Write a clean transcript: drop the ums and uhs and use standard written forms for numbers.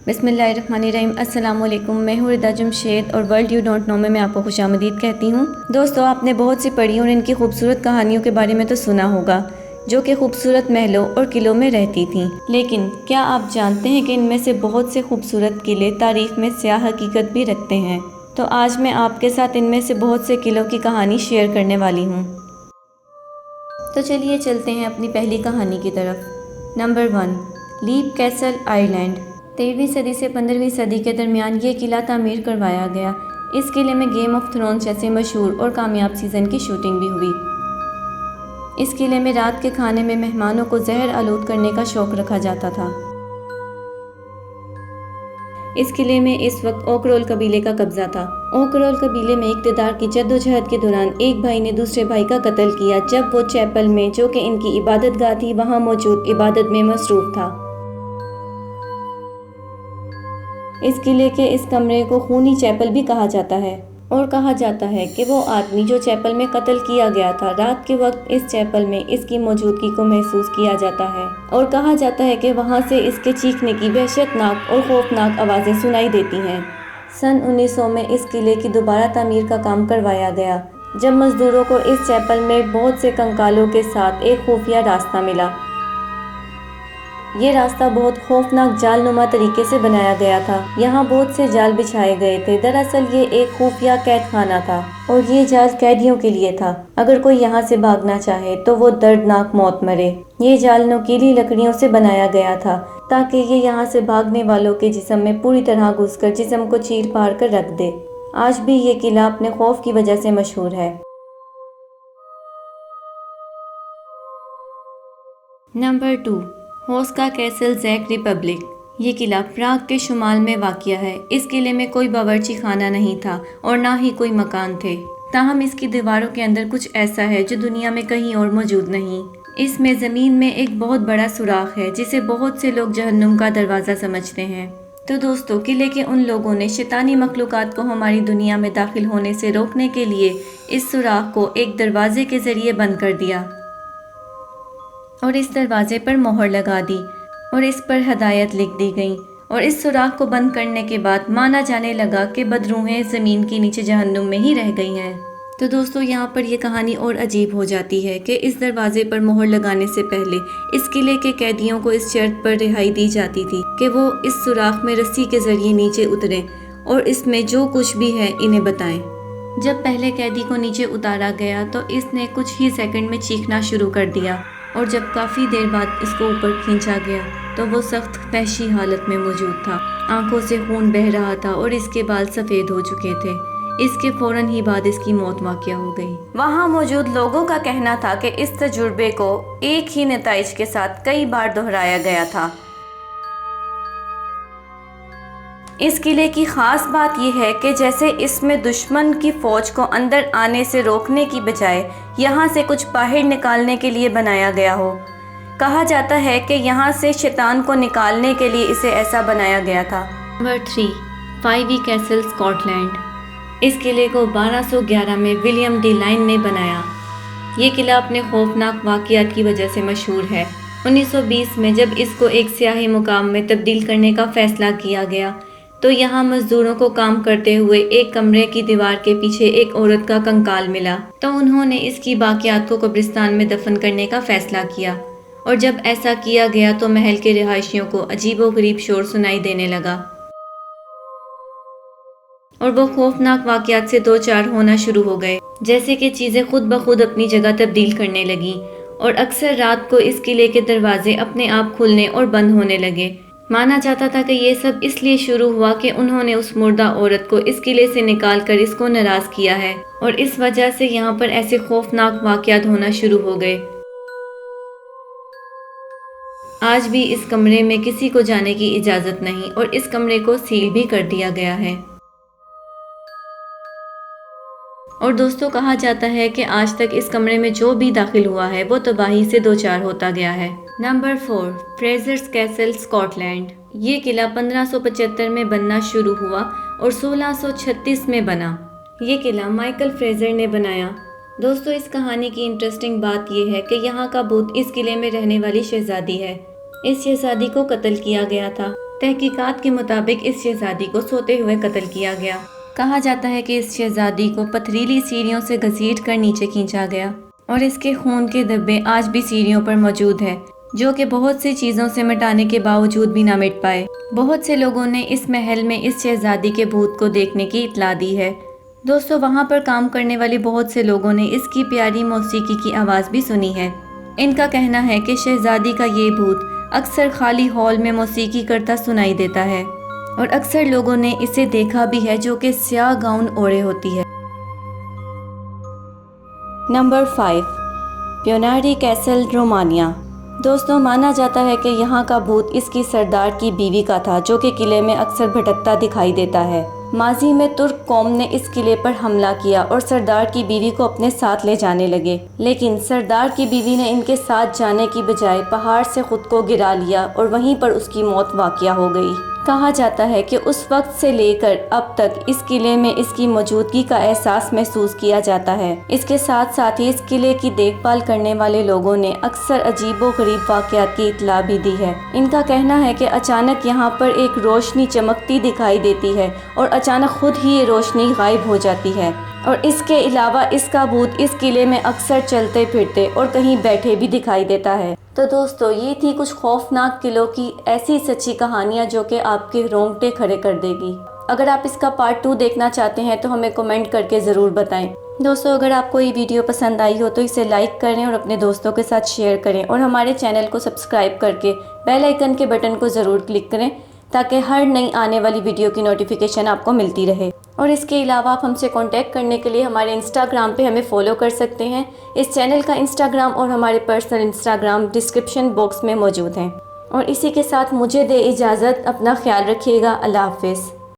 बिस्मिल्लाहिर्रहमानिर्रहीम। अस्सलाम वालेकुम। मैं हूँ रिदा जमशेद और वर्ल्ड यू डोंट नो में मैं आपको खुशामदीद कहती हूँ। दोस्तों, आपने बहुत सी पढ़ी और इनकी खूबसूरत कहानियों के बारे में तो सुना होगा, जो कि खूबसूरत महलों और किलों में रहती थीं। लेकिन क्या आप जानते हैं कि इनमें से बहुत से खूबसूरत किले तारीख में स्याह हकीकत भी रखते हैं? तो आज मैं आपके साथ इनमें से बहुत से किलों की कहानी शेयर करने वाली हूँ। तो चलिए चलते हैं अपनी पहली कहानी की तरफ। Number 1, Leap castle, Ireland. 13वीं सदी से 15वीं सदी के दरमियान ये किला तामीर करवाया गया। इस किले में गेम ऑफ थ्रोन्स जैसे मशहूर और कामयाब सीज़न की शूटिंग भी हुई। इस किले में रात के खाने में मेहमानों को जहर आलूद करने का शौक रखा जाता था। इस किले में इस वक्त ओकरोल कबीले का कब्जा था। ओकरोल कबीले में इक़्तिदार की जद्दोजहद के दौरान एक भाई ने दूसरे भाई का कत्ल किया जब वो चैपल में, जो कि इनकी इबादत गाह थी, वहाँ मौजूद इबादत में मसरूफ़ था। इस किले के इस कमरे को खूनी चैपल भी कहा जाता है और कहा जाता है कि वो आदमी जो चैपल में कत्ल किया गया था, रात के वक्त इस चैपल में इसकी मौजूदगी को महसूस किया जाता है और कहा जाता है कि वहाँ से इसके चीखने की वहशतनाक और खौफनाक आवाज़ें सुनाई देती हैं। सन 1900 में इस किले की दोबारा तामीर का काम करवाया गया, जब मजदूरों को इस चैपल में बहुत से कंकालों के साथ एक खुफिया रास्ता मिला। ये रास्ता बहुत खौफनाक जालनुमा तरीके से बनाया गया था। यहाँ बहुत से जाल बिछाए गए थे। दरअसल ये एक खुफिया कैद खाना था और ये जाल कैदियों के लिए था। अगर कोई यहाँ से भागना चाहे तो वो दर्दनाक मौत मरे। ये जाल नुकीली लकड़ियों से बनाया गया था ताकि ये यहाँ से भागने वालों के जिस्म में पूरी तरह घुसकर जिस्म को चीर फाड़ कर रख दे। आज भी ये किला अपने खौफ की वजह से मशहूर है। नंबर 2, होस्का कैसल, चेक रिपब्लिक। ये किला प्राग के शुमाल में वाक़िया है। इस किले में कोई बावर्ची खाना नहीं था और ना ही कोई मकान थे। ताहम इसकी दीवारों के अंदर कुछ ऐसा है जो दुनिया में कहीं और मौजूद नहीं। इसमें ज़मीन में एक बहुत बड़ा सुराख है जिसे बहुत से लोग जहन्नुम का दरवाज़ा समझते हैं। तो दोस्तों, किले के उन लोगों ने शैतानी मखलूक़ात को हमारी दुनिया में दाखिल होने से रोकने के लिए इस सुराख को एक दरवाजे के ज़रिए बंद कर दिया और इस दरवाजे पर मोहर लगा दी और इस पर हदायत लिख दी गई। और इस सुराख को बंद करने के बाद माना जाने लगा कि बदरूहें ज़मीन के नीचे जहन्नुम में ही रह गई हैं। तो दोस्तों, यहाँ पर यह कहानी और अजीब हो जाती है कि इस दरवाजे पर मोहर लगाने से पहले इस किले के कैदियों को इस शर्त पर रिहाई दी जाती थी कि वो इस सुराख में रस्सी के ज़रिए नीचे उतरें और इसमें जो कुछ भी है इन्हें बताएं। जब पहले कैदी को नीचे उतारा गया तो इसने कुछ ही सेकंड में चीखना शुरू कर दिया और जब काफ़ी देर बाद इसको ऊपर खींचा गया तो वो सख्त वहशी हालत में मौजूद था। आंखों से खून बह रहा था और इसके बाल सफ़ेद हो चुके थे। इसके फ़ौरन ही बाद इसकी मौत वाक़या हो गई। वहाँ मौजूद लोगों का कहना था कि इस तजुर्बे को एक ही नताइज के साथ कई बार दोहराया गया था। इस किले की ख़ास बात यह है कि जैसे इसमें दुश्मन की फ़ौज को अंदर आने से रोकने की बजाय यहाँ से कुछ बाहर निकालने के लिए बनाया गया हो। कहा जाता है कि यहाँ से शैतान को निकालने के लिए इसे ऐसा बनाया गया था। Number 3, Fyvie castle, Scotland. इस किले को 1211 में विलियम डी लाइन ने बनाया। ये किला अपने खौफनाक वाक़ियात की वजह से मशहूर है। 1920 में जब इसको एक सियाही मुकाम में तब्दील करने का फ़ैसला किया गया तो यहाँ मजदूरों को काम करते हुए एक कमरे की दीवार के पीछे एक औरत का कंकाल मिला तो उन्होंने इसकी बाकियात को कब्रिस्तान में दफन करने का फैसला किया। और जब ऐसा किया गया तो महल के रिहायशियों को अजीबोगरीब शोर सुनाई देने लगा और वो खौफनाक वाक़ियात से दो चार होना शुरू हो गए, जैसे कि चीज़ें खुद ब खुद अपनी जगह तब्दील करने लगी और अक्सर रात को इस किले के दरवाजे अपने आप खुलने और बंद होने लगे। माना जाता था कि ये सब इसलिए शुरू हुआ कि उन्होंने उस मुर्दा औरत को इस किले से निकाल कर इसको नाराज़ किया है और इस वजह से यहाँ पर ऐसे खौफनाक वाक़यात होना शुरू हो गए। आज भी इस कमरे में किसी को जाने की इजाज़त नहीं और इस कमरे को सील भी कर दिया गया है। और दोस्तों, कहा जाता है कि आज तक इस कमरे में जो भी दाखिल हुआ है वो तबाही से दो चार होता गया है। Number 4, Frasers castle, Scotland. ये किला 1575 में बनना शुरू हुआ और 1636 में बना। ये किला माइकल फ्रेजर ने बनाया। दोस्तों, इस कहानी की इंटरेस्टिंग बात यह है कि यहाँ का भूत इस किले में रहने वाली शहजादी है। इस शहजादी को कत्ल किया गया था تحقیقات کے مطابق اس شہزادی کو سوتے ہوئے قتل کیا گیا۔ کہا جاتا ہے کہ اس شہزادی کو پتھریلی سیڑھیوں سے گھسیٹ کر نیچے کھینچا گیا اور اس کے خون کے دھبے آج بھی سیڑھیوں پر موجود ہیں، جو کہ بہت سی چیزوں سے مٹانے کے باوجود بھی نہ مٹ پائے۔ بہت سے لوگوں نے اس محل میں اس شہزادی کے بھوت کو دیکھنے کی اطلاع دی ہے۔ دوستو، وہاں پر کام کرنے والے بہت سے لوگوں نے اس کی پیاری موسیقی کی آواز بھی سنی ہے۔ ان کا کہنا ہے کہ شہزادی کا یہ بھوت اکثر خالی ہال میں موسیقی کرتا سنائی دیتا ہے اور اکثر لوگوں نے اسے دیکھا بھی ہے، جو کہ سیاہ گاؤن اوڑھے ہوتی ہے۔ Number 5، Poenari castle, Romania. دوستوں، مانا جاتا ہے کہ یہاں کا بھوت اس کی سردار کی بیوی کا تھا، جو کہ قلعے میں اکثر بھٹکتا دکھائی دیتا ہے۔ ماضی میں ترک قوم نے اس قلعے پر حملہ کیا اور سردار کی بیوی کو اپنے ساتھ لے جانے لگے، لیکن سردار کی بیوی نے ان کے ساتھ جانے کی بجائے پہاڑ سے خود کو گرا لیا اور وہیں پر اس کی موت واقع ہو گئی۔ کہا جاتا ہے کہ اس وقت سے لے کر اب تک اس قلعے میں اس کی موجودگی کا احساس محسوس کیا جاتا ہے۔ اس کے ساتھ ساتھ ہی اس قلعے کی دیکھ بھال کرنے والے لوگوں نے اکثر عجیب و غریب واقعات کی اطلاع بھی دی ہے۔ ان کا کہنا ہے کہ اچانک یہاں پر ایک روشنی چمکتی دکھائی دیتی ہے اور اچانک خود ہی یہ روشنی غائب ہو جاتی ہے، اور اس کے علاوہ اس کا بھوت اس قلعے میں اکثر چلتے پھرتے اور کہیں بیٹھے بھی دکھائی دیتا ہے۔ تو دوستو، یہ تھی کچھ خوفناک قلعوں کی ایسی سچی کہانیاں جو کہ آپ کے رونگٹے کھڑے کر دے گی۔ اگر آپ اس کا پارٹ 2 دیکھنا چاہتے ہیں تو ہمیں کمنٹ کر کے ضرور بتائیں۔ دوستو، اگر آپ کو یہ ویڈیو پسند آئی ہو تو اسے لائک کریں اور اپنے دوستوں کے ساتھ شیئر کریں، اور ہمارے چینل کو سبسکرائب کر کے بیل آئیکن کے بٹن کو ضرور کلک کریں تاکہ ہر نئی آنے والی ویڈیو کی نوٹیفیکیشن آپ کو ملتی رہے۔ اور اس کے علاوہ آپ ہم سے کانٹیکٹ کرنے کے لیے ہمارے انسٹاگرام پہ ہمیں فالو کر سکتے ہیں۔ اس چینل کا انسٹاگرام اور ہمارے پرسنل انسٹاگرام ڈسکرپشن باکس میں موجود ہیں۔ اور اسی کے ساتھ مجھے دے اجازت، اپنا خیال رکھیے گا۔ اللہ حافظ۔